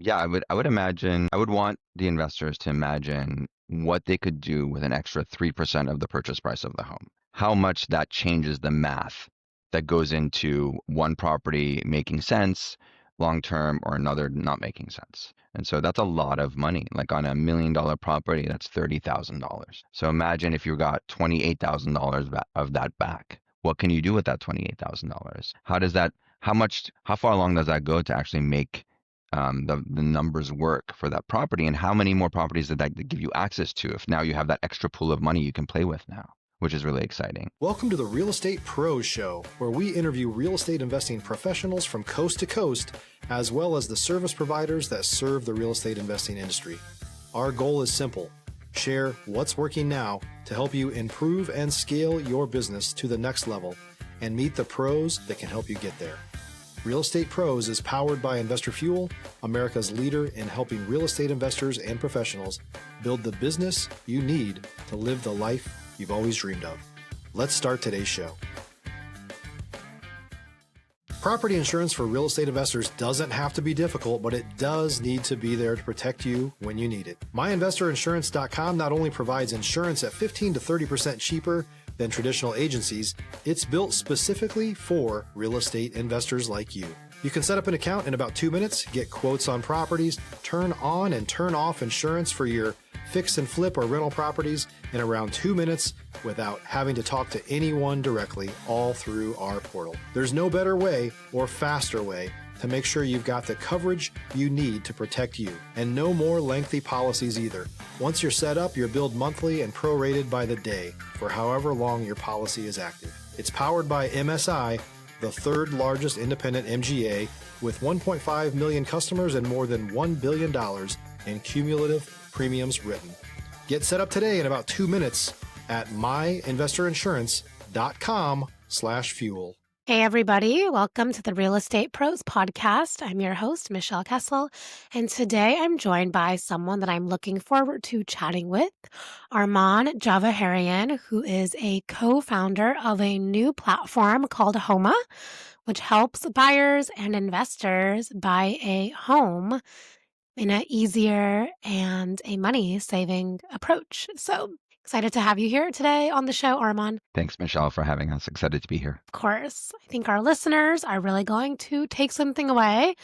Yeah, I would imagine I would want the investors to imagine what they could do with an extra 3% of the purchase price of the home. How much that changes the math that goes into one property making sense long term or another not making sense. And so that's a lot of money. Like on $1 million property, that's $30,000. So imagine if you got $28,000 of that back. What can you do with that $28,000? How far along does that go to actually make the numbers work for that property, and how many more properties did that give you access to if now you have that extra pool of money you can play with now, which is really exciting. Welcome to the Real Estate Pros Show, where we interview real estate investing professionals from coast to coast, as well as the service providers that serve the real estate investing industry. Our goal is simple: share what's working now to help you improve and scale your business to the next level and meet the pros that can help you get there. Real Estate Pros is powered by Investor Fuel, America's leader in helping real estate investors and professionals build the business you need to live the life you've always dreamed of. Let's start today's show. Property insurance for real estate investors doesn't have to be difficult, but it does need to be there to protect you when you need it. MyInvestorInsurance.com not only provides insurance at 15 to 30% cheaper than traditional agencies, it's built specifically for real estate investors like you. You can set up an account in about 2 minutes, get quotes on properties, turn on and turn off insurance for your fix and flip or rental properties in around 2 minutes without having to talk to anyone directly, all through our portal. There's no better way or faster way to make sure you've got the coverage you need to protect you, and no more lengthy policies either. Once you're set up, you're billed monthly and prorated by the day for however long your policy is active. It's powered by MSI, the third largest independent MGA, with 1.5 million customers and more than $1 billion in cumulative premiums written. Get set up today in about 2 minutes at myinvestorinsurance.com/fuel. Hey, everybody. Welcome to the Real Estate Pros podcast. I'm your host, Michelle Kessel, and today I'm joined by someone that I'm looking forward to chatting with, Arman Javaherian, who is a co-founder of a new platform called Homa, which helps buyers and investors buy a home in an easier and a money-saving approach. So excited to have you here today on the show, Arman. Thanks, Michelle, for having us. Excited to be here. Of course, I think our listeners are really going to take something away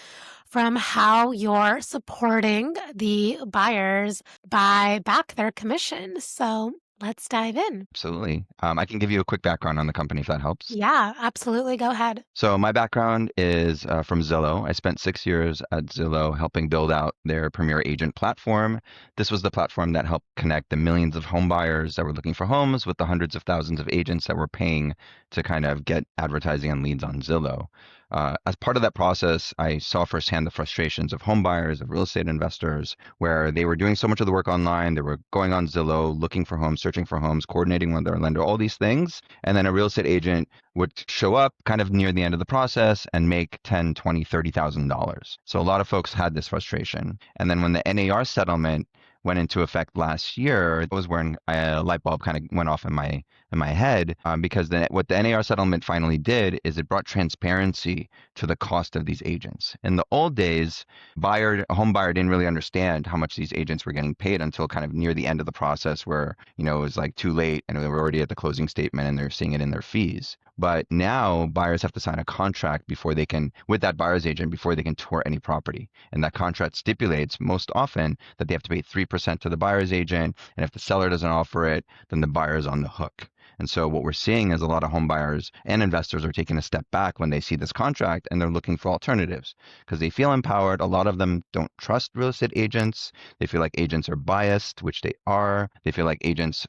from how you're supporting the buyers buy back their commission. So let's dive in. Absolutely. I can give you a quick background on the company if that helps. Yeah, absolutely. Go ahead. So my background is from Zillow. I spent 6 years at Zillow helping build out their premier agent platform. This was the platform that helped connect the millions of home buyers that were looking for homes with the hundreds of thousands of agents that were paying to kind of get advertising and leads on Zillow. As part of that process, I saw firsthand the frustrations of home buyers, of real estate investors, where they were doing so much of the work online. They were going on Zillow, looking for homes, searching for homes, coordinating with their lender, all these things. And then a real estate agent would show up kind of near the end of the process and make $10,000, $20,000, $30,000. So a lot of folks had this frustration. And then when the NAR settlement went into effect last year, it was when a light bulb kind of went off in my head, because what the NAR settlement finally did is it brought transparency to the cost of these agents. In the old days, a home buyer didn't really understand how much these agents were getting paid until kind of near the end of the process, where it was like too late and they were already at the closing statement and they're seeing it in their fees. But now buyers have to sign a contract with that buyer's agent before they can tour any property. And that contract stipulates most often that they have to pay 3% to the buyer's agent. And if the seller doesn't offer it, then the buyer is on the hook. And so what we're seeing is a lot of home buyers and investors are taking a step back when they see this contract, and they're looking for alternatives because they feel empowered. A lot of them don't trust real estate agents. They feel like agents are biased, which they are. They feel like agents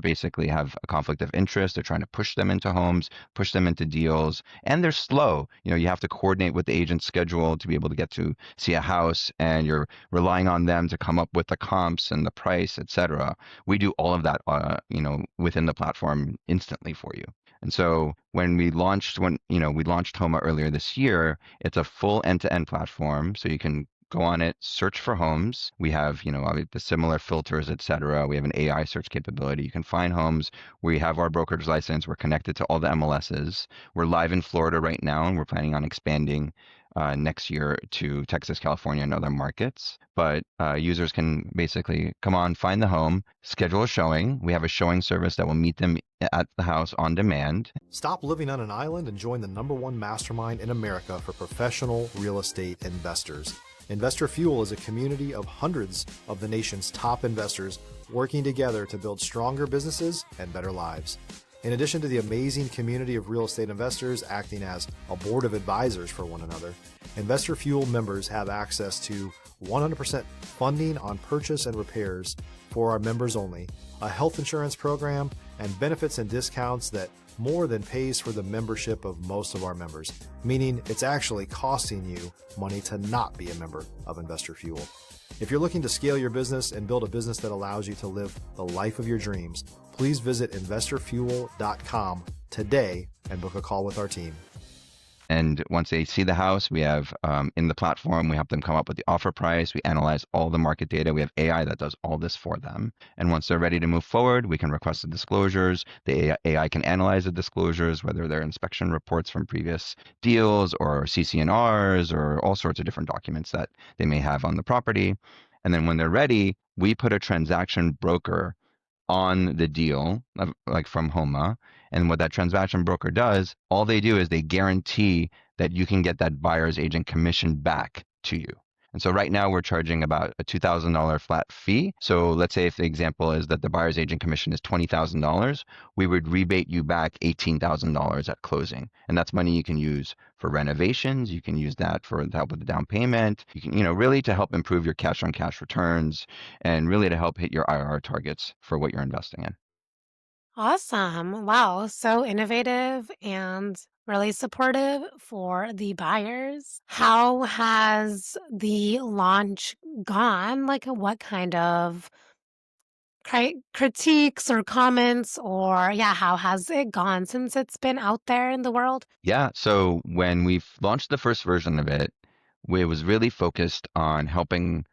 basically have a conflict of interest. They're trying to push them into homes, push them into deals, and they're slow. You have to coordinate with the agent's schedule to be able to get to see a house, and you're relying on them to come up with the comps and the price, etc. We do all of that, within the platform instantly for you. And so when we launched Homa earlier this year, it's a full end-to-end platform. So you can go on it, search for homes. We have, the similar filters, etc. We have an AI search capability. You can find homes. We have our brokerage license. We're connected to all the MLSs. We're live in Florida right now, and we're planning on expanding next year to Texas, California, and other markets. But users can basically come on, find the home, schedule a showing. We have a showing service that will meet them at the house on demand. Stop living on an island and join the #1 mastermind in America for professional real estate investors. Investor Fuel is a community of hundreds of the nation's top investors working together to build stronger businesses and better lives. In addition to the amazing community of real estate investors acting as a board of advisors for one another, Investor Fuel members have access to 100% funding on purchase and repairs for our members only, a health insurance program, and benefits and discounts that more than pays for the membership of most of our members, meaning it's actually costing you money to not be a member of Investor Fuel. If you're looking to scale your business and build a business that allows you to live the life of your dreams, please visit investorfuel.com today and book a call with our team. And once they see the house, we have in the platform, we help them come up with the offer price. We analyze all the market data. We have AI that does all this for them. And once they're ready to move forward, we can request the disclosures. The AI can analyze the disclosures, whether they're inspection reports from previous deals or CC&Rs or all sorts of different documents that they may have on the property. And then when they're ready, we put a transaction broker on the deal, like from Homa. And what that transaction broker does, all they do is they guarantee that you can get that buyer's agent commission back to you. And so right now we're charging about a $2,000 flat fee. So let's say if the example is that the buyer's agent commission is $20,000, we would rebate you back $18,000 at closing. And that's money you can use for renovations. You can use that for to help with the down payment. You can, really to help improve your cash on cash returns and really to help hit your IRR targets for what you're investing in. Awesome. Wow. So innovative and really supportive for the buyers. How has the launch gone? Like, what kind of critiques or comments, or yeah, how has it gone since it's been out there in the world? Yeah, so when we launched the first version of it, we was really focused on helping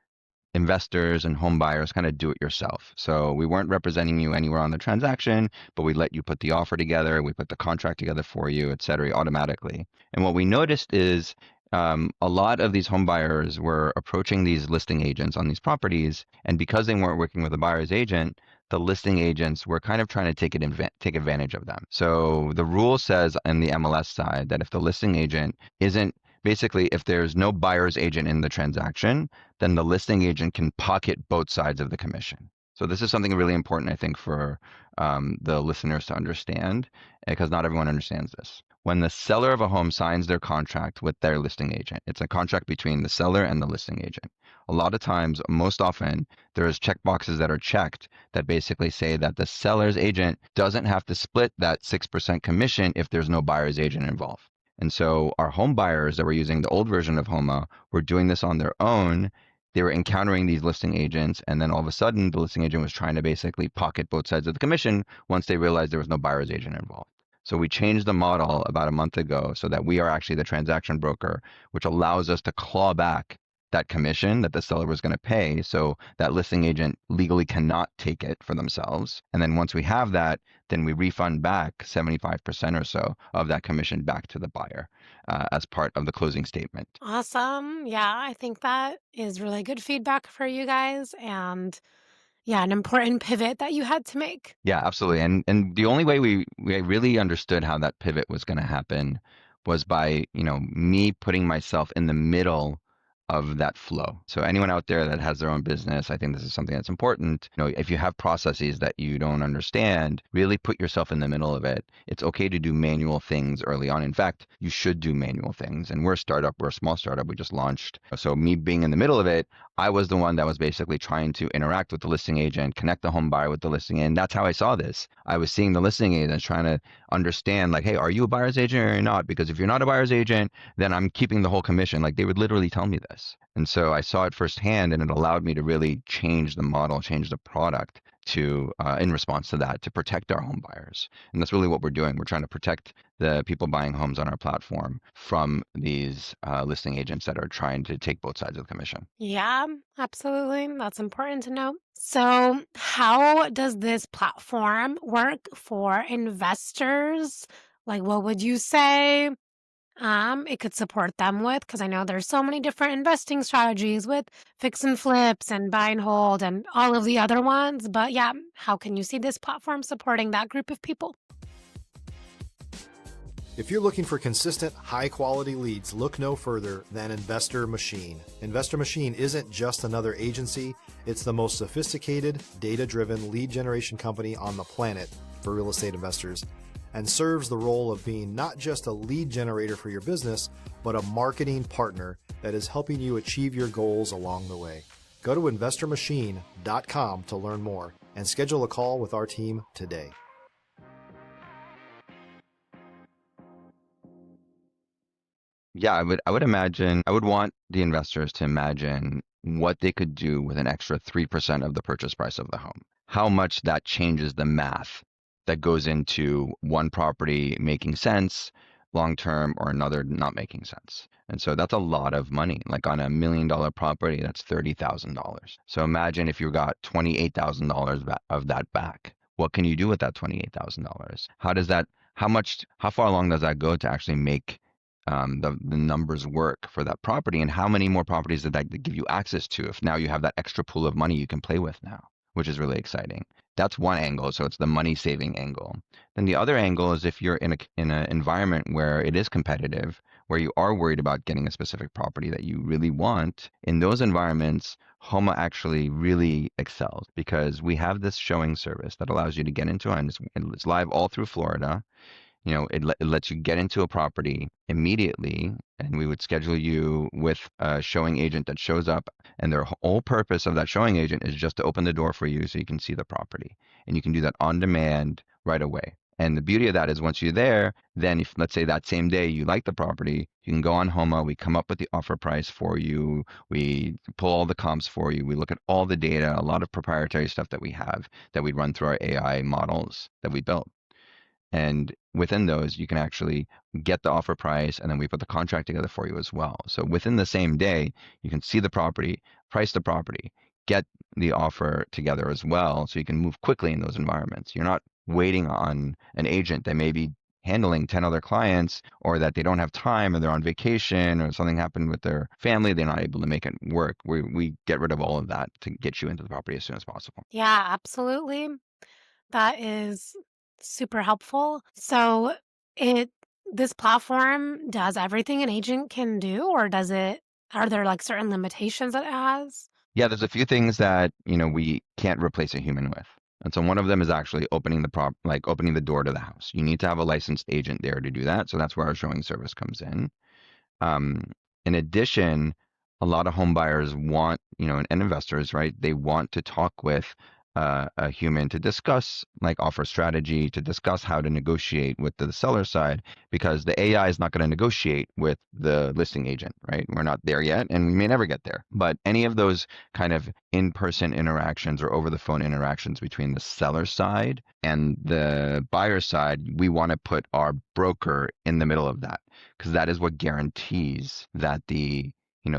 investors and home buyers kind of do it yourself. So we weren't representing you anywhere on the transaction, but we let you put the offer together, we put the contract together for you, et cetera, automatically. And what we noticed is a lot of these home buyers were approaching these listing agents on these properties, and because they weren't working with a buyer's agent, the listing agents were kind of trying to take advantage of them. So the rule says on the MLS side that if the listing agent isn't basically, if there's no buyer's agent in the transaction, then the listing agent can pocket both sides of the commission. So this is something really important, I think, for the listeners to understand, because not everyone understands this. When the seller of a home signs their contract with their listing agent, it's a contract between the seller and the listing agent. A lot of times, most often, there's check boxes that are checked that basically say that the seller's agent doesn't have to split that 6% commission if there's no buyer's agent involved. And so our home buyers that were using the old version of Homa were doing this on their own. They were encountering these listing agents, and then all of a sudden, the listing agent was trying to basically pocket both sides of the commission once they realized there was no buyer's agent involved. So we changed the model about a month ago so that we are actually the transaction broker, which allows us to claw back that commission that the seller was going to pay. So that listing agent legally cannot take it for themselves. And then once we have that, then we refund back 75% or so of that commission back to the buyer as part of the closing statement. Awesome. Yeah, I think that is really good feedback for you guys. And yeah, an important pivot that you had to make. Yeah, absolutely. And the only way we really understood how that pivot was going to happen was by, me putting myself in the middle of that flow. So anyone out there that has their own business, I think this is something that's important. If you have processes that you don't understand, really put yourself in the middle of it. It's okay to do manual things early on. In fact, you should do manual things. And we're a startup, we're a small startup, we just launched. So me being in the middle of it, I was the one that was basically trying to interact with the listing agent, connect the home buyer with the listing agent. That's how I saw this. I was seeing the listing agents trying to understand, like, hey, are you a buyer's agent or not? Because if you're not a buyer's agent, then I'm keeping the whole commission. Like, they would literally tell me this. And so I saw it firsthand, and it allowed me to really change the model, change the product to, in response to that, to protect our home buyers. And that's really what we're doing. We're trying to protect the people buying homes on our platform from these listing agents that are trying to take both sides of the commission. Yeah, absolutely. That's important to know. So, how does this platform work for investors? Like, what would you say it could support them with, because I know there's so many different investing strategies with fix and flips and buy and hold and all of the other ones. But yeah, how can you see this platform supporting that group of people? If you're looking for consistent, high-quality leads, look no further than Investor Machine. Investor Machine isn't just another agency, it's the most sophisticated, data-driven lead generation company on the planet for real estate investors, and serves the role of being not just a lead generator for your business, but a marketing partner that is helping you achieve your goals along the way. Go to investormachine.com to learn more and schedule a call with our team today. Yeah, I would want the investors to imagine what they could do with an extra 3% of the purchase price of the home. How much that changes the math that goes into one property making sense long term or another not making sense. And so that's a lot of money. Like on $1 million property, that's $30,000. So imagine if you got $28,000 of that back. What can you do with that $28,000? How far along does that go to actually make the numbers work for that property, and how many more properties did that give you access to if now you have that extra pool of money you can play with now, which is really exciting. That's one angle, so it's the money saving angle. Then the other angle is if you're in an environment where it is competitive, where you are worried about getting a specific property that you really want. In those environments, Homa actually really excels because we have this showing service that allows you to get into it, and it's live all through Florida. It lets you get into a property immediately, and we would schedule you with a showing agent that shows up, and their whole purpose of that showing agent is just to open the door for you so you can see the property. And you can do that on demand right away. And the beauty of that is once you're there, then if let's say that same day you like the property, you can go on Homa, we come up with the offer price for you, we pull all the comps for you, we look at all the data, a lot of proprietary stuff that we have that we run through our AI models that we built. And within those, you can actually get the offer price, and then we put the contract together for you as well. So within the same day, you can see the property, price the property, get the offer together as well, so you can move quickly in those environments. You're not waiting on an agent that may be handling 10 other clients, or that they don't have time, or they're on vacation, or something happened with their family, they're not able to make it work. We get rid of all of that to get you into the property as soon as possible. Yeah, absolutely. That is super helpful. So it this platform does everything an agent can do, or does it are there like certain limitations that it has? Yeah, there's a few things that, we can't replace a human with. And so one of them is actually opening the door to the house. You need to have a licensed agent there to do that. So that's where our showing service comes in. Um, in addition, a lot of home buyers want, and investors, right? They want to talk with a human to discuss like offer strategy, to discuss how to negotiate with the seller side, because the AI is not going to negotiate with the listing agent, right? We're not there yet, and we may never get there. But any of those kind of in-person interactions or over the phone interactions between the seller side and the buyer side, we want to put our broker in the middle of that, because that is what guarantees that the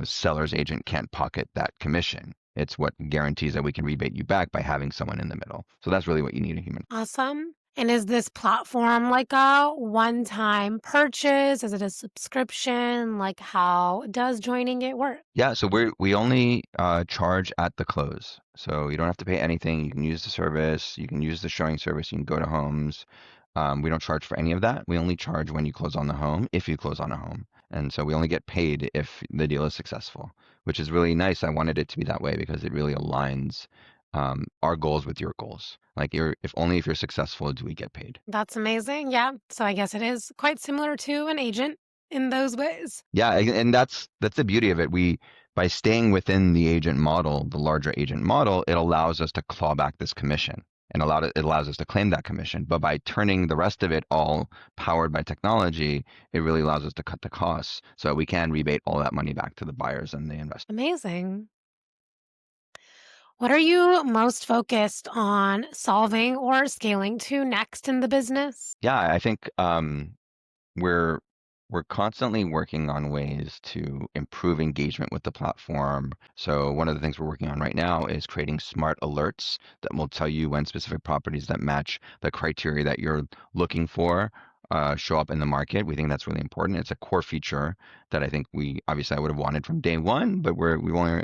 seller's agent can't pocket that commission. It's what guarantees that we can rebate you back by having someone in the middle. So that's really what you need a human. Awesome. And is this platform like a one-time purchase? Is it a subscription? Like how does joining it work? Yeah, so we only charge at the close. So you don't have to pay anything. You can use the service. You can use the showing service. You can go to homes. We don't charge for any of that. We only charge when you close on the home, if you close on a home. And so we only get paid if the deal is successful, which is really nice. I wanted it to be that way because it really aligns our goals with your goals. Like if you're successful do we get paid. That's amazing. Yeah. So I guess it is quite similar to an agent in those ways. Yeah, and that's the beauty of it. By staying within the agent model, the larger agent model, it allows us to claw back this commission, and it allows us to claim that commission. But by turning the rest of it all powered by technology, it really allows us to cut the costs so we can rebate all that money back to the buyers and the investors. Amazing. What are you most focused on solving or scaling to next in the business? Yeah, I think we're we're constantly working on ways to improve engagement with the platform. So one of the things we're working on right now is creating smart alerts that will tell you when specific properties that match the criteria that you're looking for show up in the market. We think that's really important. It's a core feature that I think I would have wanted from day one, but we're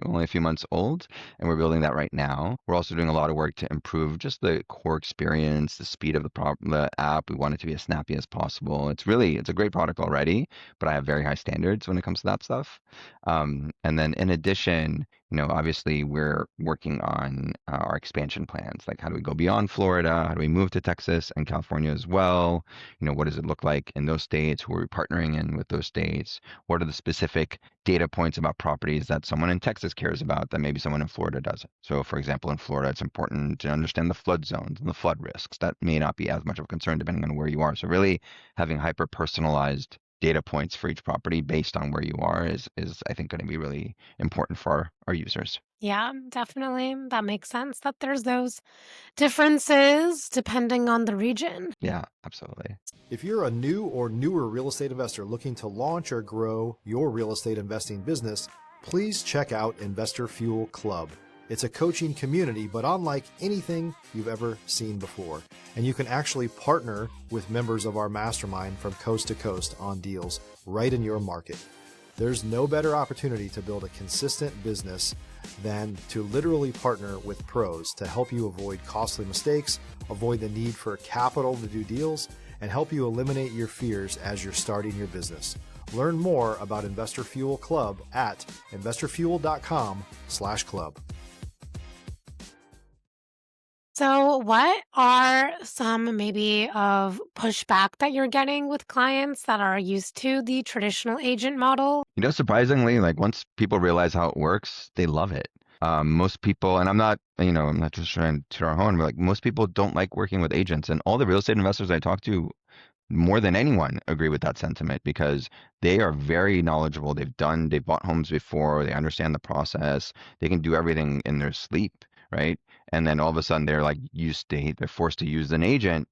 only a few months old, and we're building that right now. We're also doing a lot of work to improve just the core experience, the speed of the app. We want it to be as snappy as possible. It's a great product already, but I have very high standards when it comes to that stuff. And then in addition, obviously we're working on our expansion plans. Like, how do we go beyond Florida? How do we move to Texas and California as well? What does it look like in those states? Who are we partnering in with those states? What are the specific data points about properties that someone in Texas cares about that maybe someone in Florida doesn't? So, for example, in Florida, it's important to understand the flood zones and the flood risks. That may not be as much of a concern depending on where you are. So, really having hyper personalized data points for each property based on where you are is I think going to be really important for our users. Yeah, definitely. That makes sense that there's those differences depending on the region. Yeah, absolutely. If you're a new or newer real estate investor looking to launch or grow your real estate investing business, please check out Investor Fuel Club. It's a coaching community, but unlike anything you've ever seen before. And you can actually partner with members of our mastermind from coast to coast on deals right in your market. There's no better opportunity to build a consistent business than to literally partner with pros to help you avoid costly mistakes, avoid the need for capital to do deals, and help you eliminate your fears as you're starting your business. Learn more about Investor Fuel Club at investorfuel.com/club. So, what are some maybe of pushback that you're getting with clients that are used to the traditional agent model? Surprisingly, like once people realize how it works, they love it. Most people, and I'm not just trying to toot our horn, but like most people don't like working with agents, and all the real estate investors I talk to, more than anyone, agree with that sentiment because they are very knowledgeable. They've bought homes before. They understand the process. They can do everything in their sleep, right? And then all of a sudden they're forced to use an agent,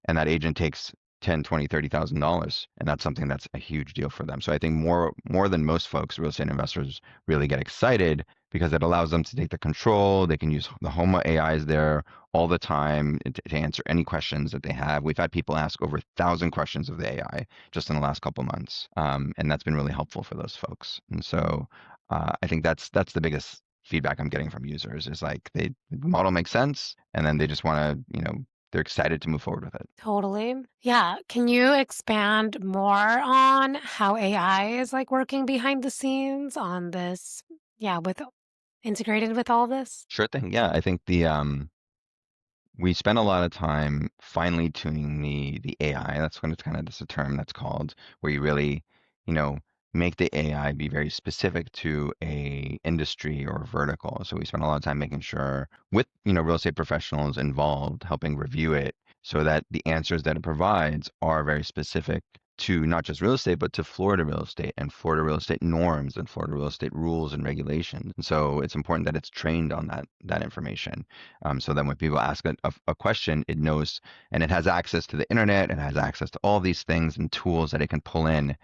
and that agent takes $10,000, $20,000, $30,000, and that's something that's a huge deal for them. So I think more than most folks, real estate investors really get excited because it allows them to take the control. They can use the Homa AIs there all the time to answer any questions that they have. We've had people ask over 1,000 questions of the AI just in the last couple months, and that's been really helpful for those folks. And so I think that's the biggest feedback I'm getting from users is like the model makes sense, and then they just want to, they're excited to move forward with it. Totally. Yeah. Can you expand more on how AI is like working behind the scenes on this? Yeah, with integrated with all this? Sure thing. Yeah, I think we spent a lot of time finely tuning the AI. That's when it's kind of just a term that's called, where you really, you know, make the AI be very specific to a industry or vertical. So we spent a lot of time making sure with, real estate professionals involved, helping review it so that the answers that it provides are very specific to not just real estate, but to Florida real estate and Florida real estate norms and Florida real estate rules and regulations. And so it's important that it's trained on that information. So then when people ask a question, it knows, and it has access to the internet, and has access to all these things and tools that it can pull in,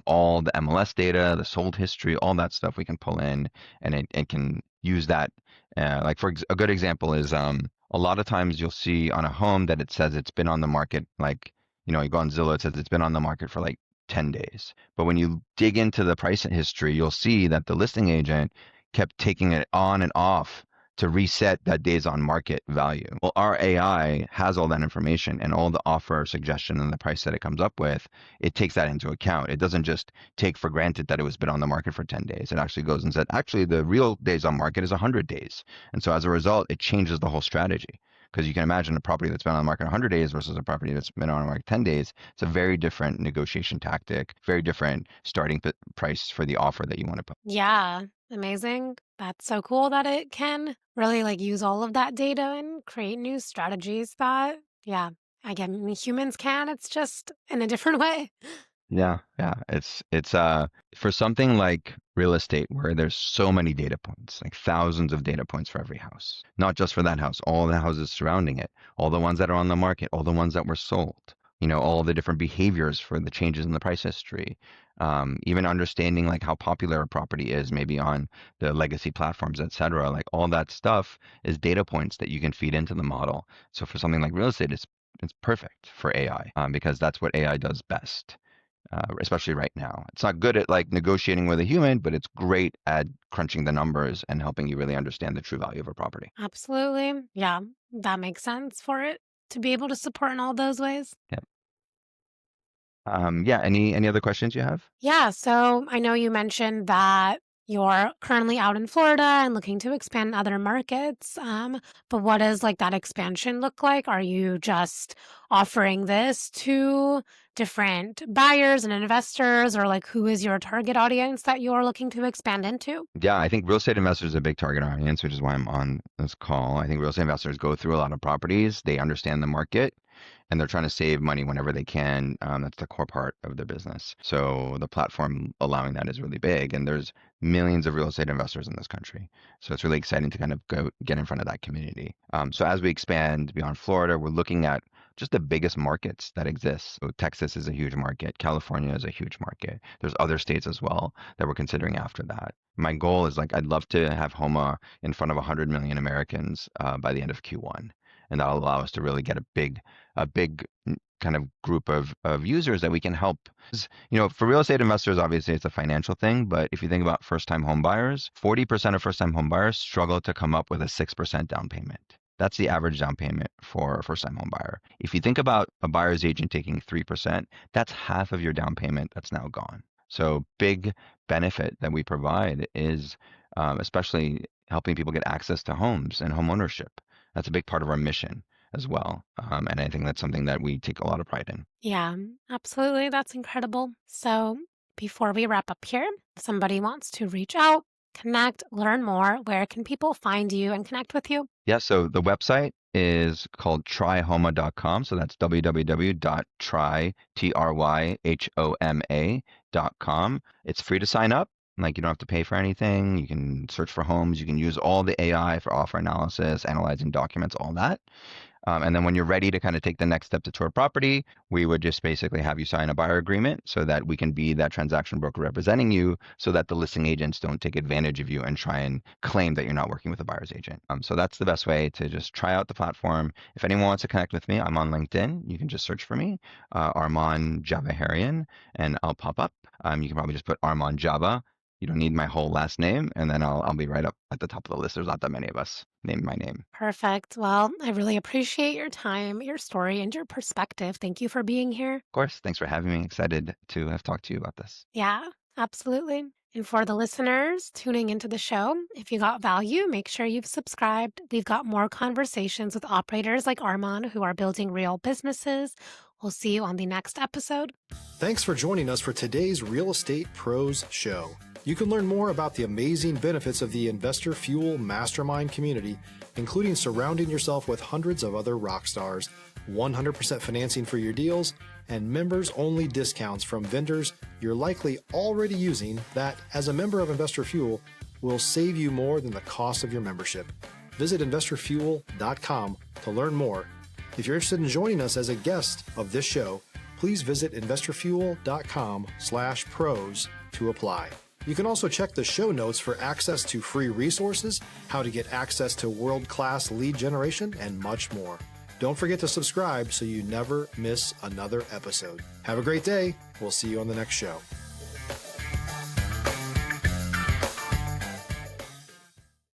all the MLS data, the sold history, all that stuff we can pull in, and it can use that. Like a good example is a lot of times you'll see on a home that it says it's been on the market, like, you go on Zillow, it says it's been on the market for like 10 days. But when you dig into the price history, you'll see that the listing agent kept taking it on and off to reset that days on market value. Well, our AI has all that information, and all the offer suggestion and the price that it comes up with, it takes that into account. It doesn't just take for granted that it was been on the market for 10 days. It actually goes and said, actually, the real days on market is 100 days. And so as a result, it changes the whole strategy. Because you can imagine a property that's been on the market 100 days versus a property that's been on the market 10 days. It's a very different negotiation tactic, very different starting price for the offer that you want to put. Yeah, amazing. That's so cool that it can really like use all of that data and create new strategies that, yeah, I get humans can. It's just in a different way. Yeah. It's for something like real estate where there's so many data points, like thousands of data points for every house, not just for that house, all the houses surrounding it, all the ones that are on the market, all the ones that were sold, all the different behaviors for the changes in the price history, even understanding like how popular a property is maybe on the legacy platforms, et cetera. Like all that stuff is data points that you can feed into the model. So for something like real estate, It's perfect for AI because that's what AI does best, especially right now. It's not good at like negotiating with a human, but it's great at crunching the numbers and helping you really understand the true value of a property. Absolutely. Yeah, that makes sense for it to be able to support in all those ways. Yeah. Yeah. Any other questions you have? Yeah, so I know you mentioned that you're currently out in Florida and looking to expand in other markets. But what does like that expansion look like? Are you just offering this to different buyers and investors, or like who is your target audience that you're looking to expand into? Yeah, I think real estate investors are a big target audience, which is why I'm on this call. I think real estate investors go through a lot of properties. They understand the market and they're trying to save money whenever they can. That's the core part of their business. So the platform allowing that is really big. And there's millions of real estate investors in this country. So it's really exciting to kind of go get in front of that community. So as we expand beyond Florida, we're looking at just the biggest markets that exist. So Texas is a huge market. California is a huge market. There's other states as well that we're considering after that. My goal is like I'd love to have Homa in front of 100 million Americans by the end of Q1, and that'll allow us to really get a big kind of group of users that we can help. For real estate investors, obviously it's a financial thing, but if you think about first-time home buyers, 40% of first-time home buyers struggle to come up with a 6% down payment. That's the average down payment for a first-time home buyer. If you think about a buyer's agent taking 3%, that's half of your down payment that's now gone. So big benefit that we provide is especially helping people get access to homes and home ownership. That's a big part of our mission as well. And I think that's something that we take a lot of pride in. Yeah, absolutely. That's incredible. So, before we wrap up here, if somebody wants to reach out, connect, learn more, where can people find you and connect with you? Yeah, so the website is called tryhoma.com. So that's www.tryhoma.com. It's free to sign up. Like you don't have to pay for anything. You can search for homes. You can use all the AI for offer analysis, analyzing documents, all that. And then when you're ready to kind of take the next step to tour property, we would just basically have you sign a buyer agreement so that we can be that transaction broker representing you so that the listing agents don't take advantage of you and try and claim that you're not working with a buyer's agent. So that's the best way to just try out the platform. If anyone wants to connect with me, I'm on LinkedIn. You can just search for me, Arman Javaherian, and I'll pop up. You can probably just put Arman Java. You don't need my whole last name, and then I'll be right up at the top of the list. There's not that many of us named my name. Perfect. Well, I really appreciate your time, your story, and your perspective. Thank you for being here. Of course. Thanks for having me. Excited to have talked to you about this. Yeah, absolutely. And for the listeners tuning into the show, if you got value, make sure you've subscribed. We've got more conversations with operators like Arman who are building real businesses. We'll see you on the next episode. Thanks for joining us for today's Real Estate Pros Show. You can learn more about the amazing benefits of the Investor Fuel Mastermind community, including surrounding yourself with hundreds of other rock stars, 100% financing for your deals, and members-only discounts from vendors you're likely already using that, as a member of Investor Fuel, will save you more than the cost of your membership. Visit investorfuel.com to learn more. If you're interested in joining us as a guest of this show, please visit investorfuel.com/pros to apply. You can also check the show notes for access to free resources, how to get access to world-class lead generation, and much more. Don't forget to subscribe so you never miss another episode. Have a great day. We'll see you on the next show.